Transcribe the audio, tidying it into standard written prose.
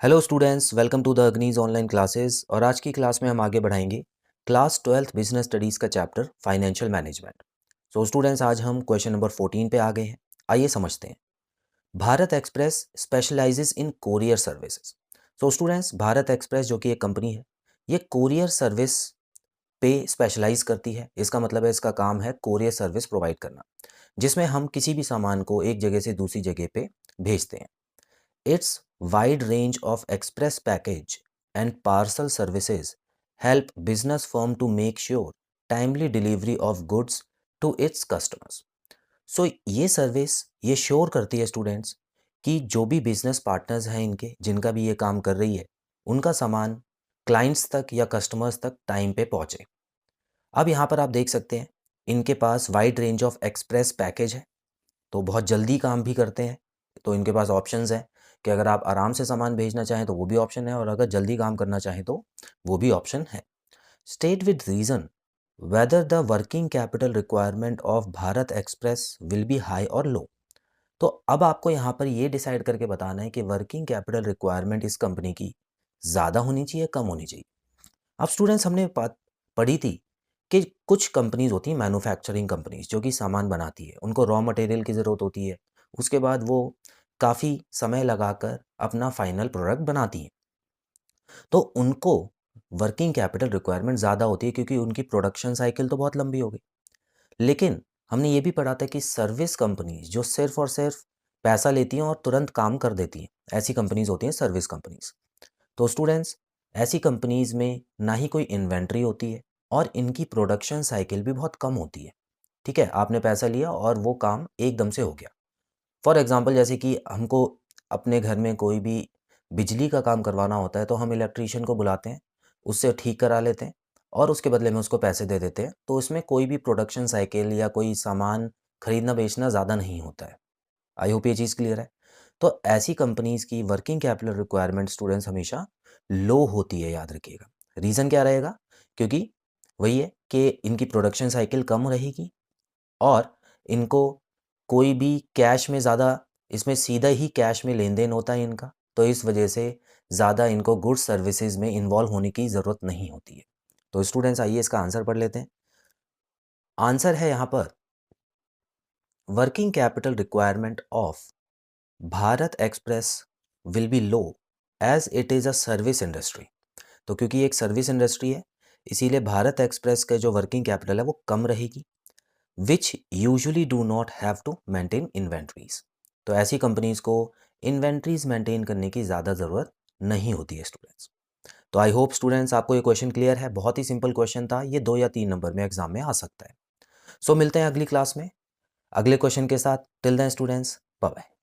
Hello students, welcome to the Agni's online classes. और आज की क्लास में हम आगे बढ़ाएंगे क्लास 12th बिजनेस स्टडीज़ का chapter financial management. So students, आज हम क्वेश्चन नंबर 14 पे आ गए हैं। आइए समझते हैं। भारत एक्सप्रेस स्पेशलाइजेस इन courier services. So students, Bharat express जो कि एक कंपनी है, ये कोरियर सर्विस पे स्पेशलाइज करती है। इसका मतलब है इसका काम है कोरियर सर्विस प्रोवाइड करना, जिसमें हम किसी भी सामान को एक जगह से दूसरी जगह पे भेजते हैं। Its wide range of express package and parcel services help business firm to make sure timely delivery of goods to its customers. So ये सर्विस ये श्योर करती है स्टूडेंट्स कि जो भी बिजनेस पार्टनर्स हैं इनके, जिनका भी ये काम कर रही है, उनका सामान क्लाइंट्स तक या कस्टमर्स तक टाइम पे पहुंचे। अब यहाँ पर आप देख सकते हैं इनके पास wide range of express package है, तो बहुत जल्दी काम भी करते हैं। तो इनके पास ऑप्शंस हैं कि अगर आप आराम से सामान भेजना चाहें तो वो भी ऑप्शन है, और अगर जल्दी काम करना चाहें तो वो भी ऑप्शन है। State with reason whether the working capital requirement of Bharat express will be high और लो। तो अब आपको यहाँ पर ये डिसाइड करके बताना है कि वर्किंग कैपिटल रिक्वायरमेंट इस कंपनी की ज़्यादा होनी चाहिए, कम होनी चाहिए। अब स्टूडेंट्स, हमने बात पढ़ी थी कि कुछ कंपनीज होती हैं मैन्युफैक्चरिंग कंपनीज, जो कि सामान बनाती है, उनको रॉ मटेरियल की ज़रूरत होती है। उसके बाद वो काफ़ी समय लगाकर अपना फाइनल प्रोडक्ट बनाती हैं, तो उनको वर्किंग कैपिटल रिक्वायरमेंट ज़्यादा होती है क्योंकि उनकी प्रोडक्शन साइकिल तो बहुत लंबी हो गई। लेकिन हमने ये भी पढ़ा था कि सर्विस कंपनीज जो सिर्फ और सिर्फ पैसा लेती हैं और तुरंत काम कर देती हैं, ऐसी कंपनीज होती हैं सर्विस कंपनीज। तो स्टूडेंट्स, ऐसी कंपनीज में ना ही कोई इन्वेंट्री होती है और इनकी प्रोडक्शन साइकिल भी बहुत कम होती है। ठीक है, आपने पैसा लिया और वो काम एकदम से हो गया। फॉर एग्जांपल, जैसे कि हमको अपने घर में कोई भी बिजली का काम करवाना होता है तो हम इलेक्ट्रीशियन को बुलाते हैं, उससे ठीक करा लेते हैं और उसके बदले में उसको पैसे दे देते हैं। तो इसमें कोई भी प्रोडक्शन साइकिल या कोई सामान खरीदना बेचना ज़्यादा नहीं होता है। आई होप ये चीज़ क्लियर है। तो ऐसी कंपनीज़ की वर्किंग कैपिटल रिक्वायरमेंट स्टूडेंट्स हमेशा लो होती है, याद रखिएगा। रीज़न क्या रहेगा? क्योंकि वही है कि इनकी प्रोडक्शन साइकिल कम रहेगी और इनको कोई भी कैश में ज़्यादा, इसमें सीधा ही कैश में लेन-देन होता है इनका, तो इस वजह से ज़्यादा इनको गुड्स सर्विसेज़ में इन्वॉल्व होने की ज़रूरत नहीं होती है। तो स्टूडेंट्स, आइए इसका आंसर पढ़ लेते हैं। आंसर है यहाँ पर working capital requirement of Bharat express will be low as it is a service industry. तो क्योंकि ये एक सर्विस इंडस्ट्री है, इसीलिए भारत एक्सप्रेस का जो वर्किंग कैपिटल है वो कम रहेगी, which usually do not have to maintain inventories. तो ऐसी कंपनीज को इन्वेंट्रीज मेंटेन करने की ज़्यादा ज़रूरत नहीं होती है स्टूडेंट्स। तो आई होप स्टूडेंट्स आपको ये क्वेश्चन क्लियर है। बहुत ही सिंपल क्वेश्चन था, ये 2 या 3 नंबर में एग्जाम में आ सकता है। सो मिलते हैं अगली क्लास में अगले क्वेश्चन के साथ। Till then students, bye bye.